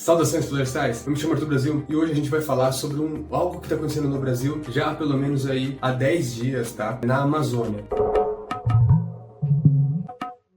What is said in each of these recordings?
Saudações florestais, eu me chamo Arthur Brasil e hoje a gente vai falar sobre algo que está acontecendo no Brasil já há pelo menos aí há 10 dias, tá? Na Amazônia.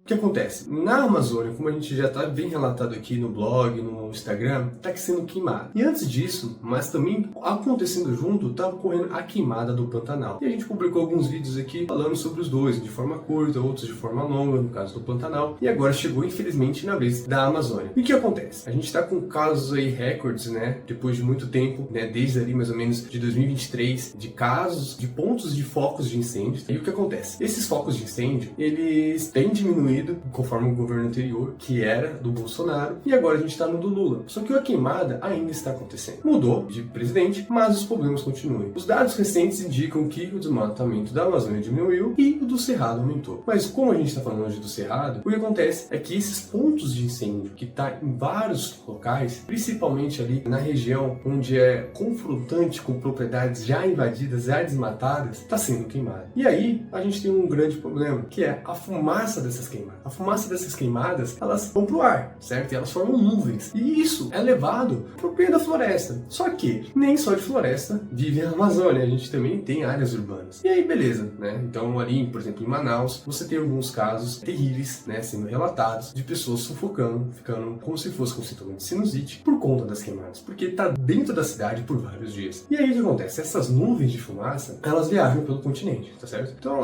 O que acontece? Na Amazônia, como a gente já está bem relatado aqui no blog, no Instagram, está sendo queimado. E antes disso, mas também acontecendo junto, está ocorrendo a queimada do Pantanal. E a gente publicou alguns vídeos aqui falando sobre os dois, de forma curta, outros de forma longa, no caso do Pantanal. E agora chegou, infelizmente, na vez da Amazônia. E o que acontece? A gente está com casos aí, recordes, né? Depois de muito tempo, né? Desde ali mais ou menos de 2023, de casos, de pontos de focos de incêndio. E o que acontece? Esses focos de incêndio, eles têm diminuído conforme o governo anterior, que era do Bolsonaro, e agora a gente está no do Lula. Só que a queimada ainda está acontecendo. Mudou de presidente, mas os problemas continuam. Os dados recentes indicam que o desmatamento da Amazônia diminuiu e o do Cerrado aumentou. Mas como a gente está falando hoje do Cerrado, o que acontece é que esses pontos de incêndio, que está em vários locais, principalmente ali na região onde é confrontante com propriedades já invadidas, já desmatadas, está sendo queimada. E aí a gente tem um grande problema, que é a fumaça dessas queimadas. A fumaça dessas queimadas, elas vão pro ar, certo? E elas formam nuvens. E isso é levado pro meio da floresta. Só que nem só de floresta vive a Amazônia, a gente também tem áreas urbanas. E aí, beleza, né? Então ali, por exemplo, em Manaus, você tem alguns casos terríveis, né, sendo relatados, de pessoas sufocando, ficando como se fosse com sintoma de sinusite por conta das queimadas, porque tá dentro da cidade por vários dias. E aí o que acontece? Essas nuvens de fumaça, elas viajam pelo continente, tá certo? Então,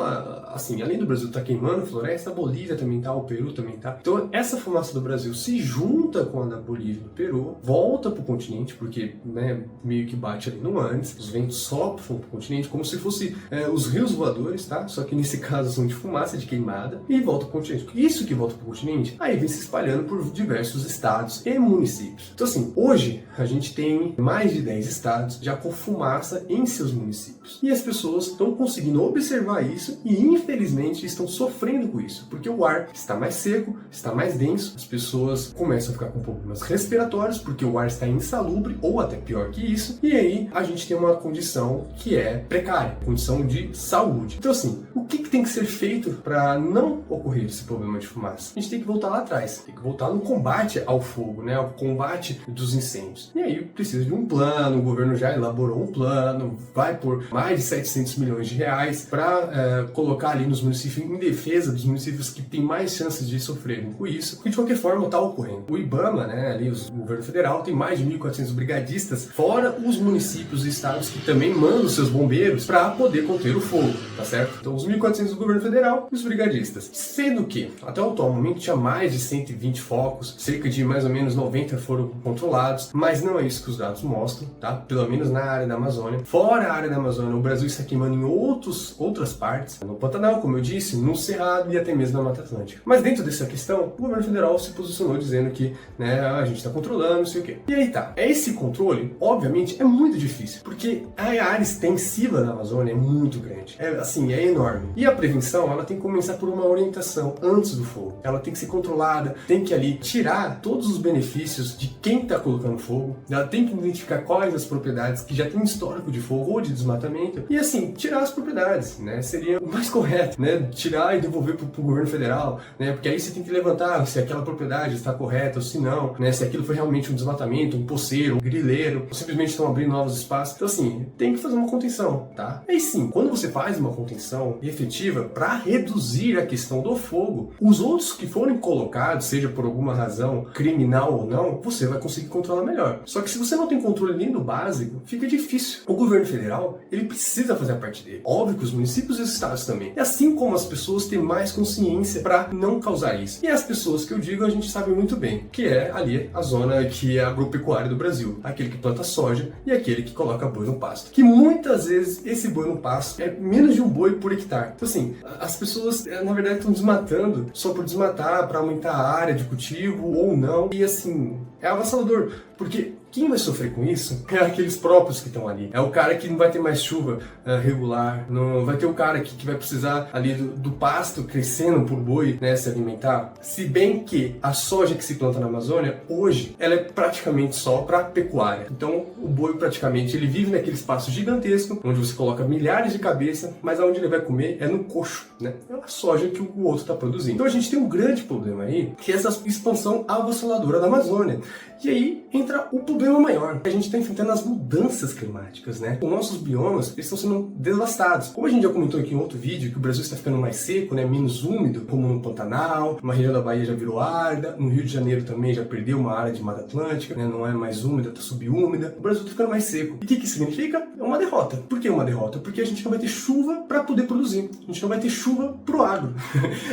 assim, além do Brasil tá queimando floresta, a Bolívia também tá, o Peru também tá. Então essa fumaça do Brasil se junta com a da Bolívia e do Peru, volta pro continente, porque, né, meio que bate ali no Andes, os ventos sopram pro continente, como se fosse os rios voadores, tá? Só que nesse caso são de fumaça, de queimada, e volta pro continente. Isso que volta pro continente, aí vem se espalhando por diversos estados e municípios. Então assim, hoje a gente tem mais de 10 estados já com fumaça em seus municípios. E as pessoas estão conseguindo observar isso e infelizmente estão sofrendo com isso, porque o ar está mais seco, está mais denso, as pessoas começam a ficar com problemas respiratórios porque o ar está insalubre ou até pior que isso, e aí a gente tem uma condição que é precária, condição de saúde. Então assim, o que tem que ser feito para não ocorrer esse problema de fumaça? A gente tem que voltar lá atrás, tem que voltar no combate ao fogo, né, ao combate dos incêndios. E aí precisa de um plano, o governo já elaborou um plano, vai por mais de 700 milhões de reais para colocar ali nos municípios, em defesa dos municípios que têm mais chances de sofrerem com isso, e de qualquer forma está ocorrendo. O IBAMA, né, ali o governo federal, tem mais de 1.400 brigadistas, fora os municípios e estados que também mandam seus bombeiros para poder conter o fogo, tá certo? Então os 1.400 do governo federal e os brigadistas. Sendo que, até o atual momento, tinha mais de 120 focos, cerca de mais ou menos 90 foram controlados, mas não é isso que os dados mostram, tá? Pelo menos na área da Amazônia. Fora a área da Amazônia, o Brasil está queimando em outras partes, no Pantanal, como eu disse, no Cerrado e até mesmo na Mata Atlântica. Mas dentro dessa questão, o governo federal se posicionou dizendo que, né, a gente está controlando, não sei o quê. E aí tá, esse controle, obviamente, é muito difícil, porque a área extensiva da Amazônia é muito grande, é enorme. E a prevenção, ela tem que começar por uma orientação antes do fogo. Ela tem que ser controlada, tem que ali tirar todos os benefícios de quem está colocando fogo, ela tem que identificar quais as propriedades que já tem histórico de fogo ou de desmatamento, e assim, tirar as propriedades, né, seria o mais correto, né, tirar e devolver pro governo federal, né, porque aí você tem que levantar se aquela propriedade está correta ou se não, né, se aquilo foi realmente um desmatamento, um poceiro, um grileiro, ou simplesmente estão abrindo novos espaços. Então assim, tem que fazer uma contenção, tá? Aí sim, quando você faz uma contenção efetiva para reduzir a questão do fogo, os outros que forem colocados, seja por alguma razão criminal ou não, você vai conseguir controlar melhor. Só que se você não tem controle nem do básico, fica difícil. O governo federal, ele precisa fazer a parte dele. Óbvio que os municípios e os estados também. E assim como as pessoas têm mais consciência para não causar isso. E as pessoas que eu digo, a gente sabe muito bem, que é ali a zona que é agropecuária do Brasil. Aquele que planta soja e aquele que coloca boi no pasto. Que muitas vezes esse boi no pasto é menos de um boi por hectare. Então assim, as pessoas na verdade estão desmatando só por desmatar, para aumentar a área de cultivo ou não. E assim, é avassalador, porque quem vai sofrer com isso é aqueles próprios que estão ali. É o cara que não vai ter mais chuva regular, não vai ter o cara que vai precisar ali do pasto crescendo por boi, né, se alimentar. Se bem que a soja que se planta na Amazônia, hoje, ela é praticamente só para pecuária. Então, o boi praticamente, ele vive naquele espaço gigantesco, onde você coloca milhares de cabeças, mas aonde ele vai comer é no coxo, né? É a soja que o outro está produzindo. Então a gente tem um grande problema aí, que é essa expansão avassaladora da Amazônia. E aí, entra o problema maior, que a gente está enfrentando as mudanças climáticas, né? Os nossos biomas eles estão sendo devastados. Como a gente já comentou aqui em outro vídeo, que o Brasil está ficando mais seco, né? Menos úmido, como no Pantanal, uma região da Bahia já virou árida, no Rio de Janeiro também já perdeu uma área de Mata Atlântica, né? Não é mais úmida, está subúmida. O Brasil está ficando mais seco. E o que isso significa? É uma derrota. Por que uma derrota? Porque a gente não vai ter chuva para poder produzir. A gente não vai ter chuva pro agro.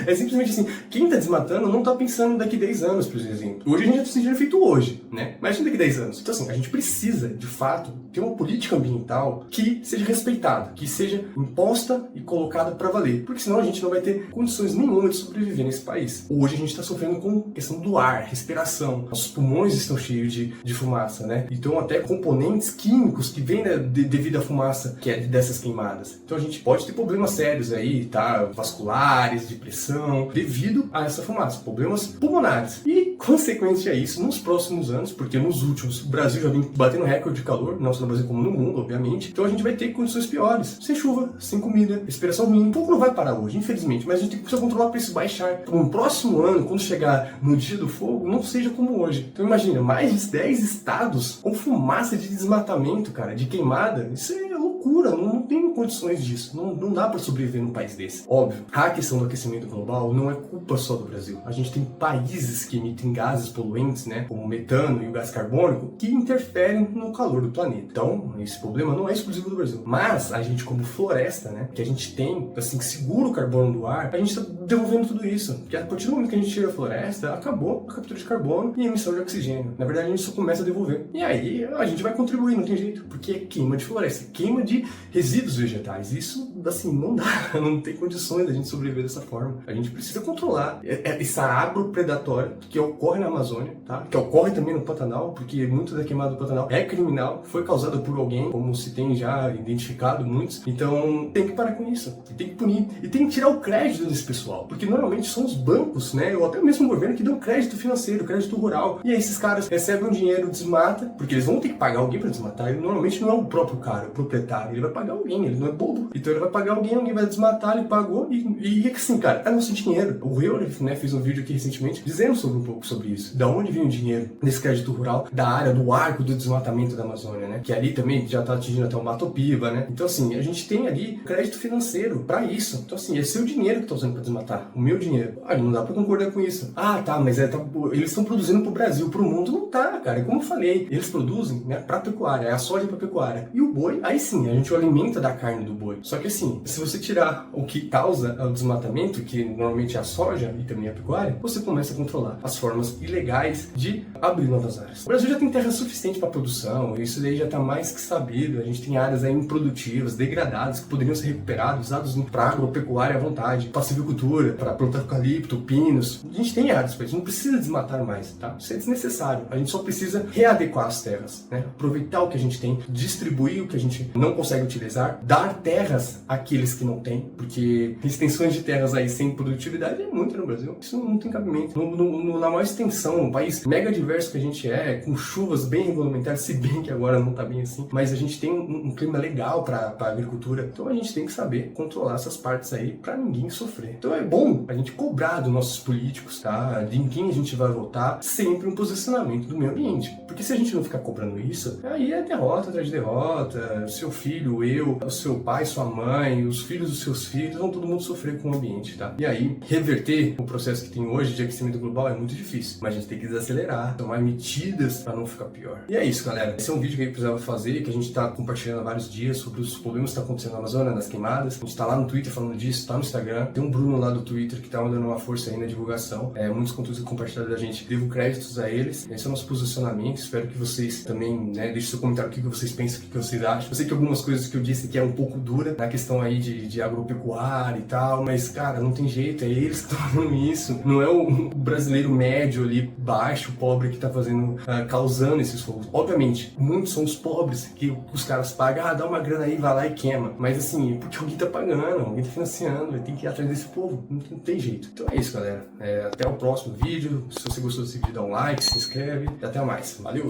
É simplesmente assim, quem está desmatando não está pensando daqui 10 anos, por exemplo. Hoje a gente já está sentindo efeito hoje, né? Imagina daqui 10 anos. Então assim, a gente precisa, de fato, ter uma política ambiental que seja respeitada, que seja imposta e colocada para valer. Porque senão a gente não vai ter condições nenhuma de sobreviver nesse país. Hoje a gente está sofrendo com a questão do ar, respiração. Nossos pulmões estão cheios de fumaça, né? Então até componentes químicos que vêm devido à fumaça que é dessas queimadas. Então a gente pode ter problemas sérios aí, tá? Vasculares, de pressão, devido a essa fumaça. Problemas pulmonares. E, consequente a isso, nos próximos anos, porque nos últimos, o Brasil já vem batendo recorde de calor, não só no Brasil como no mundo, obviamente. Então a gente vai ter condições piores. Sem chuva, sem comida, respiração ruim. Um pouco não vai parar hoje, infelizmente, mas a gente precisa controlar para isso baixar. No próximo ano, quando chegar no dia do fogo, não seja como hoje. Então imagina, mais de 10 estados com fumaça de desmatamento, cara, de queimada. Isso é loucura, não tem condições disso. Não dá para sobreviver num país desse. Óbvio, a questão do aquecimento global não é culpa só do Brasil. A gente tem países que emitem gases poluentes, né, como o metano e o gás carbônico, que interferem no calor do planeta. Então, esse problema não é exclusivo do Brasil. Mas a gente, como floresta, né, que a gente tem, assim, que segura o carbono do ar, a gente está devolvendo tudo isso. Porque a partir do momento que a gente tira a floresta, acabou a captura de carbono e a emissão de oxigênio. Na verdade, a gente só começa a devolver. E aí, a gente vai contribuir, não tem jeito. Porque é queima de floresta, queima de resíduos vegetais. Isso, assim, não dá. Não tem condições da gente sobreviver dessa forma. A gente precisa controlar essa agropredatória que ocorre na Amazônia, tá? Que ocorre também no Pantanal, porque muito da queimada do Pantanal é criminal, foi causada por alguém, como se tem já identificado muitos. Então, tem que parar com isso. Tem que punir. E tem que tirar o crédito desse pessoal. Porque normalmente são os bancos, né? Ou até mesmo o governo que dão crédito financeiro, crédito rural. E aí esses caras recebem um dinheiro, desmata, porque eles vão ter que pagar alguém para desmatar. E normalmente não é o próprio cara, o proprietário. Ele vai pagar alguém, ele não é bobo. Então ele vai pagar alguém vai desmatar, ele pagou. E assim, cara, é nosso dinheiro. O Rio, né, fez um vídeo aqui recentemente dizendo um pouco sobre isso. Da onde vem o dinheiro desse crédito rural, da área do arco do desmatamento da Amazônia, né? Que ali também já tá atingindo até o Mato Piba, né? Então assim, a gente tem ali crédito financeiro para isso. Então assim, é seu dinheiro que tá usando para desmatar. O meu dinheiro. Não dá para concordar com isso. Tá, mas eles estão produzindo pro Brasil, pro mundo não tá, cara. E como eu falei, eles produzem, né, pra pecuária, é a soja pra pecuária. E o boi, aí sim, a gente alimenta da carne do boi. Só que assim, se você tirar o que causa o desmatamento, que normalmente é a soja e também a pecuária, você começa a controlar as formas ilegais de abrir novas áreas. O Brasil já tem terra suficiente para produção, isso daí já está mais que sabido. A gente tem áreas aí improdutivas, degradadas, que poderiam ser recuperadas, usadas para agropecuária à vontade, para silvicultura, para plantar eucalipto, pinos. A gente tem áreas, a gente não precisa desmatar mais, tá? Isso é desnecessário. A gente só precisa readequar as terras, né? Aproveitar o que a gente tem, distribuir o que a gente não consegue utilizar, dar terras àqueles que não têm, porque extensões de terras aí sem produtividade é muito no Brasil. Isso não tem cabimento. Na maior extensão, um país mega diverso que a gente com chuvas bem regulamentadas, se bem que agora não tá bem assim, mas a gente tem um clima legal para agricultura, então a gente tem que saber controlar essas partes aí para ninguém sofrer. Então é bom a gente cobrar dos nossos políticos, tá? De em quem a gente vai votar, sempre um posicionamento do meio ambiente. Porque se a gente não ficar cobrando isso, aí é derrota atrás de derrota, seu filho, eu, o seu pai, sua mãe, os filhos dos seus filhos, vão todo mundo sofrer com o ambiente, tá? E aí, reverter o processo que tem hoje de aquecimento global é muito difícil, mas a gente tem que desacelerar, tomar medidas para não ficar pior. E é isso, galera. Esse é um vídeo que a gente precisava fazer, que a gente tá compartilhando há vários dias sobre os problemas que estão acontecendo na Amazônia, nas queimadas. A gente tá lá no Twitter falando disso, tá no Instagram. Tem um Bruno lá do Twitter que tá dando uma força aí na divulgação. Muitos conteúdos compartilhados da gente, devo créditos a eles. Esse é o nosso posicionamento. Espero que vocês também, né, deixem seu comentário o que vocês pensam, o que vocês acham. Eu sei que algumas coisas que eu disse aqui é um pouco dura, na questão aí de agropecuária e tal, mas, cara, não tem jeito, é eles que estão fazendo isso. Não é o brasileiro médio ali, baixo, pobre, que tá fazendo, causando esses fogos. Obviamente, muitos são os pobres que os caras pagam, dá uma grana aí, vai lá e queima. Mas assim, porque alguém tá pagando, alguém tá financiando, tem que ir atrás desse povo, não tem jeito. Então é isso, galera. Até o próximo vídeo. Se você gostou desse vídeo, dá um like, se inscreve e até mais. Valeu!